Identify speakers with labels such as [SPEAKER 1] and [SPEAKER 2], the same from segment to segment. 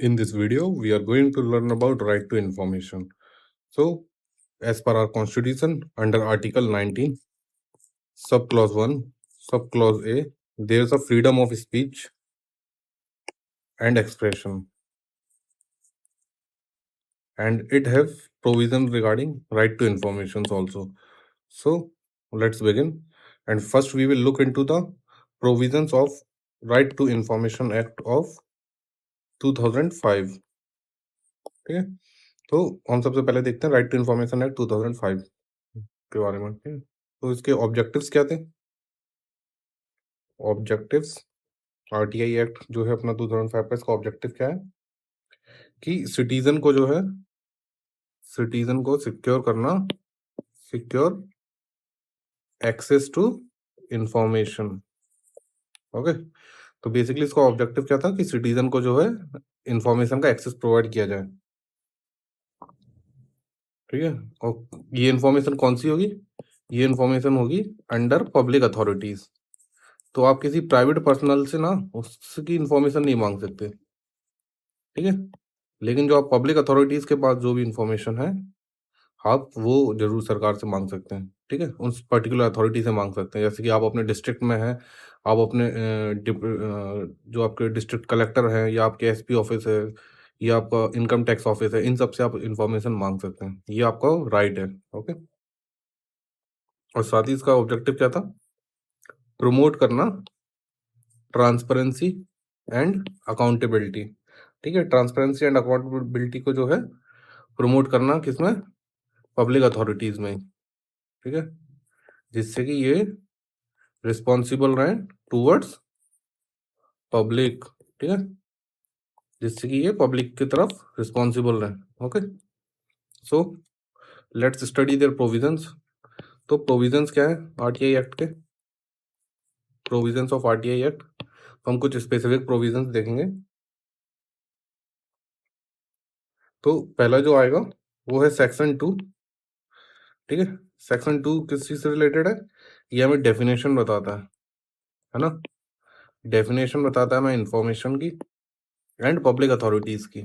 [SPEAKER 1] In this video, we are going to learn about right to information. So, as per our constitution, under Article 19, subclause 1, subclause A, there is a freedom of speech and expression, and it has provision regarding right to information also. So, let's begin. And first, we will look into the provisions of Right to Information Act of 2005. ठीक है, तो हम सबसे पहले देखते हैं right to information act 2005 के बारे में। ठीक है, तो इसके ऑब्जेक्टिव्स क्या थे? ऑब्जेक्टिव्स, आरटीआई एक्ट जो है अपना 2005 का, इसका ऑब्जेक्टिव क्या है कि सिटीजन को जो है, सिटीजन को सिक्योर करना, secure access to information. Okay, तो बेसिकली इसका ऑब्जेक्टिव क्या था कि सिटीजन को जो है इंफॉर्मेशन का एक्सेस प्रोवाइड किया जाए। ठीक है, और ये इंफॉर्मेशन कौन सी होगी? ये इंफॉर्मेशन होगी अंडर पब्लिक अथॉरिटीज। तो आप किसी प्राइवेट पर्सनल से ना उसकी इंफॉर्मेशन नहीं मांग सकते। ठीक है, लेकिन जो आप पब्लिक अथॉरिटीज के पास जो भी इंफॉर्मेशन है, आप वो जरूर सरकार से मांग सकते हैं। ठीक है, उस पर्टिकुलर अथॉरिटी से मांग सकते हैं। जैसे कि आप अपने डिस्ट्रिक्ट में हैं, आप अपने जो आपके डिस्ट्रिक्ट कलेक्टर हैं, या आपके एसपी ऑफिस है, या आपका इनकम टैक्स ऑफिस है, इन सब से आप इंफॉर्मेशन मांग सकते हैं। ये आपका राइट है। ओके, और साथ ही इसका ऑब्जेक्टिव क्या था? प्रमोट करना ट्रांसपेरेंसी एंड अकाउंटेबिलिटी। ठीक है, ट्रांसपेरेंसी एंड अकाउंटेबिलिटी को जो है प्रमोट करना किसमें? पब्लिक अथॉरिटीज में। ठीक है, जिससे कि ये रिस्पॉन्सिबल रहे टूवर्ड्स पब्लिक। ठीक है, जिससे कि ये पब्लिक की तरफ रिस्पॉन्सिबल रहे। Okay, so let's study their provisions. तो प्रोविजंस क्या है आरटीआई एक्ट के? प्रोविजंस ऑफ आरटीआई एक्ट, तो हम कुछ स्पेसिफिक प्रोविजंस देखेंगे। तो पहला जो आएगा वो है सेक्शन 2। ठीक है, सेक्शन 2 किस चीज से रिलेटेड है? ये हमें डेफिनेशन बताता है ना? डेफिनेशन बताता है हमें इंफॉर्मेशन की एंड पब्लिक अथॉरिटीज की।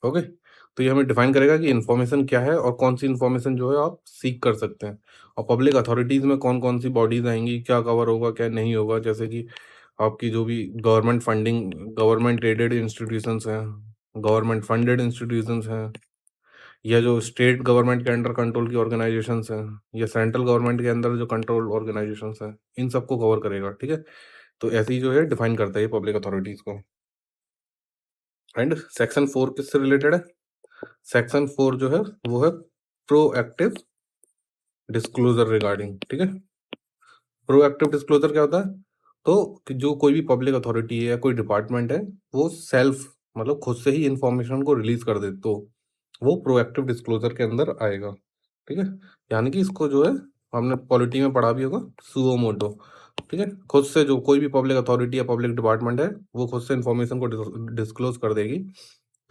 [SPEAKER 1] ओके, तो ये हमें डिफाइन करेगा कि इंफॉर्मेशन क्या है और कौन सी इंफॉर्मेशन जो है आप सीख कर सकते हैं, और पब्लिक अथॉरिटीज में कौन कौन सी बॉडीज आएंगी, क्या कवर होगा क्या नहीं होगा। जैसे कि आपकी जो भी government funding, government aided institutions हैं, गवर्नमेंट फंडेड इंस्टीट्यूशंस हैं, या जो स्टेट गवर्नमेंट के अंडर कंट्रोल की ऑर्गेनाइजेशंस हैं, या सेंट्रल गवर्नमेंट के अंदर जो कंट्रोल ऑर्गेनाइजेशंस हैं, इन सबको कवर करेगा। ठीक है, तो ऐसी जो है डिफाइन करता है पब्लिक अथॉरिटीज को। एंड सेक्शन 4 किससे रिलेटेड है? सेक्शन 4 जो है वो है प्रोएक्टिव डिस्क्लोजर रिगार्डिंग। ठीक है, प्रोएक्टिव डिस्क्लोजर क्या होता है? तो कि जो कोई भी पब्लिक अथॉरिटी है या कोई डिपार्टमेंट है, वो सेल्फ मतलब खुद से ही इंफॉर्मेशन को रिलीज कर दे, तो वो प्रोएक्टिव डिस्क्लोजर के अंदर आएगा। ठीक है, यानी कि इसको जो है हमने पॉलिटी में पढ़ा भी होगा, सुओ मोटो। ठीक है, खुद से जो कोई भी पब्लिक अथॉरिटी या पब्लिक डिपार्टमेंट है, वो खुद से इंफॉर्मेशन को डिस्क्लोज कर देगी,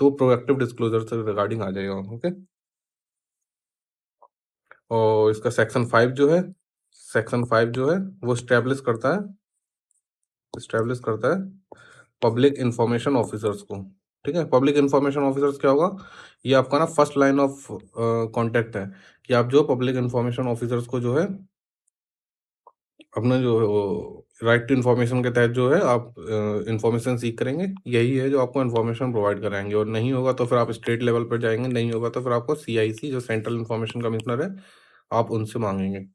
[SPEAKER 1] तो प्रोएक्टिव डिस्क्लोजर से रिगार्डिंग आ जाएगा। ओके, और इसका सेक्शन 5 जो है, सेक्शन 5 जो है वो स्टैब्लिश करता है पब्लिक इंफॉर्मेशन ऑफिसर्स को। ठीक है, पब्लिक इंफॉर्मेशन ऑफिसर्स क्या होगा? ये आपका ना फर्स्ट लाइन ऑफ कांटेक्ट है, कि आप जो पब्लिक इंफॉर्मेशन ऑफिसर्स को जो है अपना जो राइट टू इन्फॉर्मेशन के तहत जो है आप इंफॉर्मेशन सीख करेंगे, यही है जो आपको इन्फॉर्मेशन प्रोवाइड कराएंगे। और नहीं होगा तो फिर आप स्टेट लेवल पर जाएंगे, नहीं होगा तो फिर आपको सीआईसी जो सेंट्रल इन्फॉर्मेशन कमिश्नर है, आप उनसे मांगेंगे।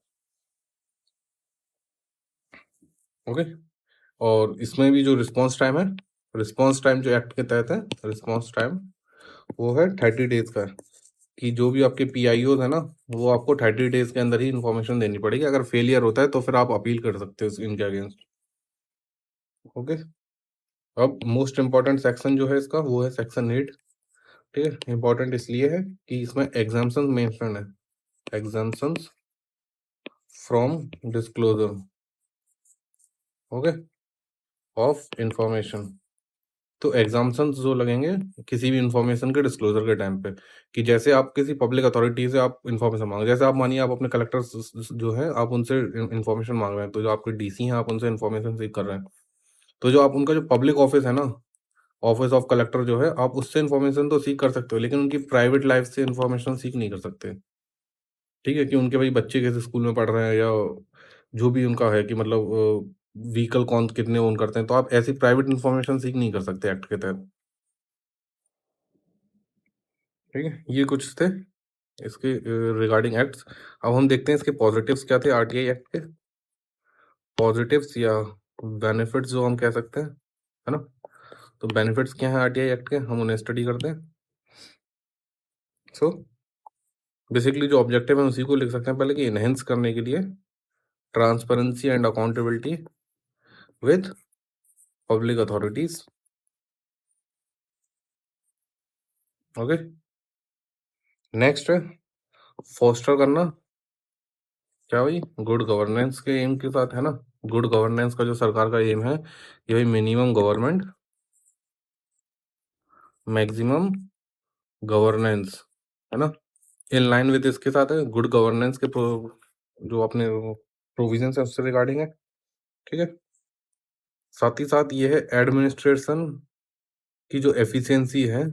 [SPEAKER 1] ओके, और इसमें भी जो रिस्पॉन्स टाइम है, रिस्पॉन्स टाइम जो एक्ट के तहत है, रिस्पॉन्स टाइम वो है 30 डेज का। कि जो भी आपके पीआईओ है ना, वो आपको 30 डेज के अंदर ही इन्फॉर्मेशन देनी पड़ेगी। अगर फेलियर होता है तो फिर आप अपील कर सकते हो इनके अगेंस्ट। ओके, अब मोस्ट इम्पॉर्टेंट सेक्शन जो है इसका वो है सेक्शन 8। ठीक है, इम्पॉर्टेंट इसलिए है कि इसमें एग्जाम्पशन मेंशन है, exemptions from disclosure. Okay, of information. तो एग्जाम्पशंस जो लगेंगे किसी भी इंफॉर्मेशन के डिस्क्लोजर के टाइम पे, कि जैसे आप किसी पब्लिक अथॉरिटी से आप इंफॉर्मेशन मांग, जैसे आप मानिए आप अपने कलेक्टर जो है आप उनसे इंफॉर्मेशन मांग रहे हैं, तो जो आपके डीसी हैं आप उनसे इंफॉर्मेशन सीख कर रहे हैं, तो जो आप उनका जो पब्लिक ऑफिस है ना, ऑफिस ऑफ कलेक्टर जो है, आप उससे इन्फॉर्मेशन तो सीख कर सकते हो, लेकिन उनकी प्राइवेट लाइफ से इन्फॉर्मेशन सीख नहीं कर सकते। ठीक है? कि उनके भाई बच्चे कैसे स्कूल में पढ़ रहे हैं, या जो भी उनका है कि मतलब व्हीकल कौन कितने ओन करते हैं, तो आप ऐसी प्राइवेट इन्फॉर्मेशन सीख नहीं कर सकते एक्ट के तहत। ठीक है? ये कुछ थे इसके रिगार्डिंग एक्ट्स। अब हम देखते हैं इसके पॉजिटिव्स क्या थे आरटीआई एक्ट के। पॉजिटिव्स या बेनिफिट्स जो हम कह सकते हैं, है ना? तो बेनिफिट्स क्या हैं आरटीआई एक्ट के, हम उन्हें स्टडी करते हैं। सो बेसिकली जो ऑब्जेक्टिव है उसी को लिख सकते हैं पहले, कि इनहेंस करने के लिए transparency and accountability with public authorities. Okay, next है फोस्टर करना, क्या भाई, गुड गवर्नेंस के एम के साथ, है ना? गुड गवर्नेंस का जो सरकार का एम है, ये भाई मिनिमम गवर्नमेंट मैक्सिमम गवर्नेंस, है ना? इन लाइन विद इसके साथ है गुड गवर्नेंस के जो अपने प्रोविजन है उससे रिगार्डिंग है। ठीक है? साथ ही साथ ये है एडमिनिस्ट्रेशन की जो एफिशिएंसी है,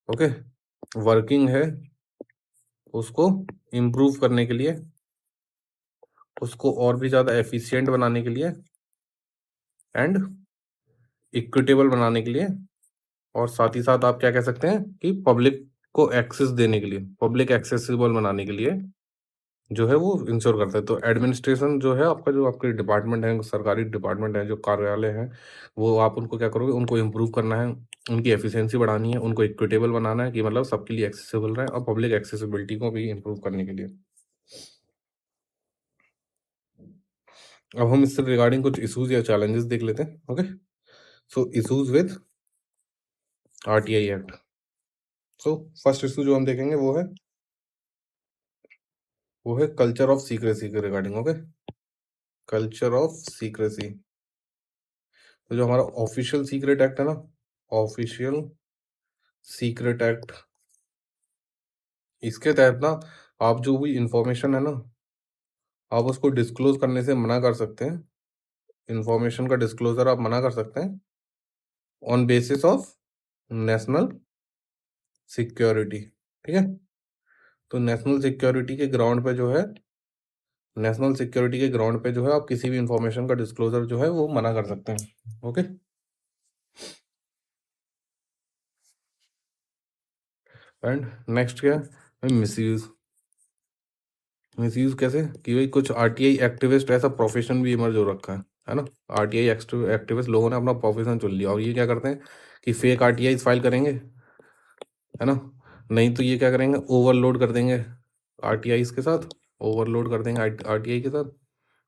[SPEAKER 1] ओके, वर्किंग है, उसको इम्प्रूव करने के लिए, उसको और भी ज़्यादा एफिशिएंट बनाने के लिए एंड इक्विटेबल बनाने के लिए, और साथ ही साथ आप क्या कह सकते हैं कि पब्लिक को एक्सेस देने के लिए, पब्लिक एक्सेसिबल बनाने के लिए जो है वो इंश्योर करता है। तो एडमिनिस्ट्रेशन जो है आपका, जो आपके डिपार्टमेंट है, सरकारी डिपार्टमेंट है, जो कार्यालय है, वो आप उनको क्या करोगे, उनको इम्प्रूव करना है, उनकी एफिशिएंसी बढ़ानी है, उनको इक्विटेबल बनाना है कि मतलब सबके लिए एक्सेसिबल रहे, और पब्लिक एक्सेसिबिलिटी को भी इम्प्रूव करने के लिए। अब हम इससे रिगार्डिंग कुछ इशूज या चैलेंजेस देख लेते हैं। Okay, so issues with RTI act. So first issue जो हम देखेंगे वो है कल्चर ऑफ सीक्रेसी के regarding. Okay, culture of secrecy. तो जो हमारा ऑफिशियल सीक्रेट एक्ट है ना, ऑफिशियल सीक्रेट एक्ट, इसके तहत ना आप जो भी इंफॉर्मेशन है ना, आप उसको डिस्क्लोज करने से मना कर सकते हैं। इंफॉर्मेशन का डिस्क्लोजर आप मना कर सकते हैं on basis of national security. ठीक है? तो नेशनल सिक्योरिटी के ग्राउंड पे जो है, नेशनल सिक्योरिटी के ग्राउंड पे जो है, आप किसी भी इंफॉर्मेशन का डिस्क्लोजर जो है वो मना कर सकते हैं। ओके, एंड नेक्स्ट क्या है, मिसयूज। मिसयूज कैसे कि भाई कुछ आरटीआई एक्टिविस्ट, ऐसा प्रोफेशन भी इमर्ज हो रखा है ना? आरटीआई एक्टिविस्ट लोगों ने अपना प्रोफेशन चुन लिया, और ये क्या करते हैं कि फेक आरटीआई फाइल करेंगे, है ना? नहीं तो ये क्या करेंगे, ओवरलोड कर देंगे आरटीआई के साथ, ओवरलोड कर देंगे आरटीआई के साथ।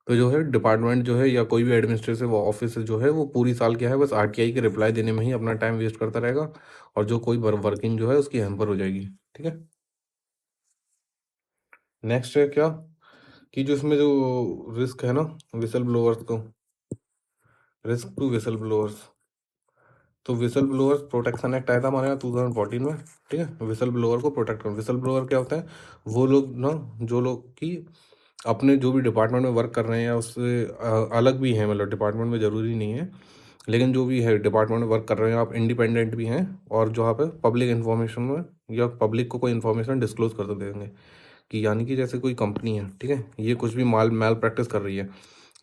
[SPEAKER 1] तो जो है डिपार्टमेंट जो है, या कोई भी एडमिनिस्ट्रेटिव ऑफिस जो है, वो पूरी साल क्या है, बस आरटीआई के रिप्लाई देने में ही अपना टाइम वेस्ट करता रहेगा, और जो कोई वर्किंग जो है उसकी हैम्पर हो जाएगी। ठीक है? नेक्स्ट है क्या कि जो इसमें जो रिस्क है ना विसल ब्लोअर्स को, रिस्क टू विसल ब्लोअर्स, तो विसल ब्लोअर्स प्रोटेक्शन एक्ट आया था हमारे यहाँ 2014 में। ठीक है? विसल ब्लोअर को प्रोटेक्ट करो। विसल ब्लोअर क्या होता है, वो लोग ना, जो लोग की अपने जो भी डिपार्टमेंट में वर्क कर रहे हैं, या उससे अलग भी हैं, मतलब डिपार्टमेंट में ज़रूरी नहीं है, लेकिन जो भी है डिपार्टमेंट में वर्क कर रहे हैं, आप इंडिपेंडेंट भी हैं, और जो आप पब्लिक इन्फॉर्मेशन में या पब्लिक को कोई इन्फॉर्मेशन डिस्क्लोज कर देंगे, कि यानी कि जैसे कोई कंपनी है, ठीक है, ये कुछ भी मैल प्रैक्टिस कर रही है,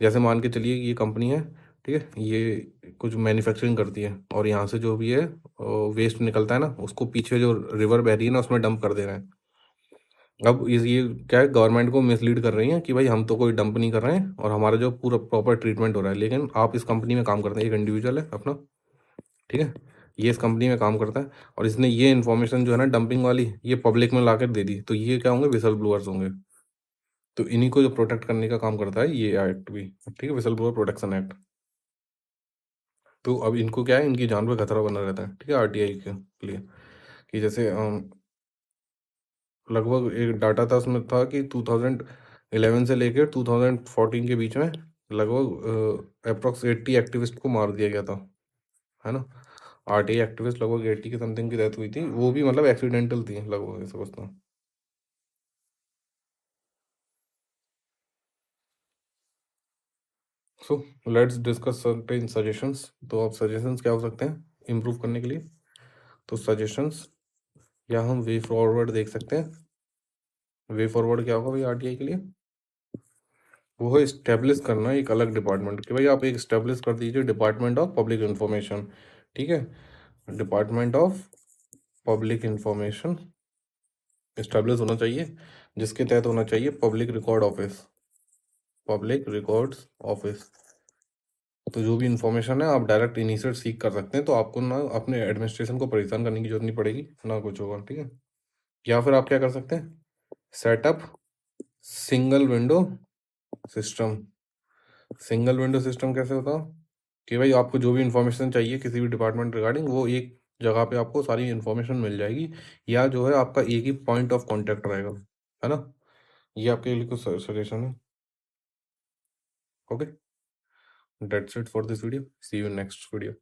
[SPEAKER 1] जैसे मान के चलिए ये कंपनी है, ठीक है, ये कुछ मैन्युफैक्चरिंग करती है, और यहाँ से जो भी है वेस्ट निकलता है ना, उसको पीछे जो रिवर बह रही है ना, उसमें डंप कर दे रहे हैं। अब ये क्या है, गवर्नमेंट को मिसलीड कर रही है कि भाई हम तो कोई डंप नहीं कर रहे हैं, और हमारा जो पूरा प्रॉपर ट्रीटमेंट हो रहा है, लेकिन आप इस कंपनी में काम करते हैं, एक इंडिविजुअल है अपना, ठीक है, ये इस कंपनी में काम करता है, और इसने ये इन्फॉर्मेशन जो है ना डंपिंग वाली, ये पब्लिक में ला कर दे दी, तो ये क्या होंगे, विसल ब्लोअर्स होंगे। तो इन्हीं को जो प्रोटेक्ट करने का काम करता है ये एक्ट भी। ठीक है? Whistle blower protection act. तो अब इनको क्या है, इनकी जान पे खतरा बना रहता है। ठीक है? आरटीआई के लिए, कि जैसे लगभग एक डाटा था, उसमें था कि 2011 से लेकर 2014 के बीच में लगभग अप्रोक्स 80 एक्टिविस्ट को मार दिया गया था, है ना? आरटीआई एक्टिविस्ट लगभग 80 के समथिंग की डेथ हुई थी, वो भी मतलब एक्सीडेंटल थी लगभग, ऐसा कुछ था। So let's discuss certain suggestions. तो आप सजेशंस क्या हो सकते हैं इम्प्रूव करने के लिए? तो सजेशंस या हम वे फॉरवर्ड देख सकते हैं। वे फॉरवर्ड क्या होगा भाई आरटीआई के लिए? वो है इस्टेब्लिश करना एक अलग डिपार्टमेंट कि भाई आप एक इस्टेब्लिश कर दीजिए डिपार्टमेंट ऑफ पब्लिक इंफॉर्मेशन। ठीक है, department of public information establish होना चाहिए, जिसके तहत होना चाहिए public record office. Public records office, तो जो भी इंफॉर्मेशन है आप डायरेक्ट इन्हीं से सीख कर सकते हैं, तो आपको ना अपने एडमिनिस्ट्रेशन को परेशान करने की जरूरत नहीं पड़ेगी ना कुछ होगा। ठीक है, या फिर आप क्या कर सकते हैं, setup single window system. Single window system कैसे होता कि भाई आपको जो भी इंफॉर्मेशन चाहिए किसी भी डिपार्टमेंट रिगार्डिंग, वो एक जगह पे आपको सारी इंफॉर्मेशन मिल जाएगी, या जो है आपका एक ही पॉइंट ऑफ कांटेक्ट रहेगा, है ना। ये आपके लिए कुछ सजेशन है। Okay, that's it for this video, see you next video.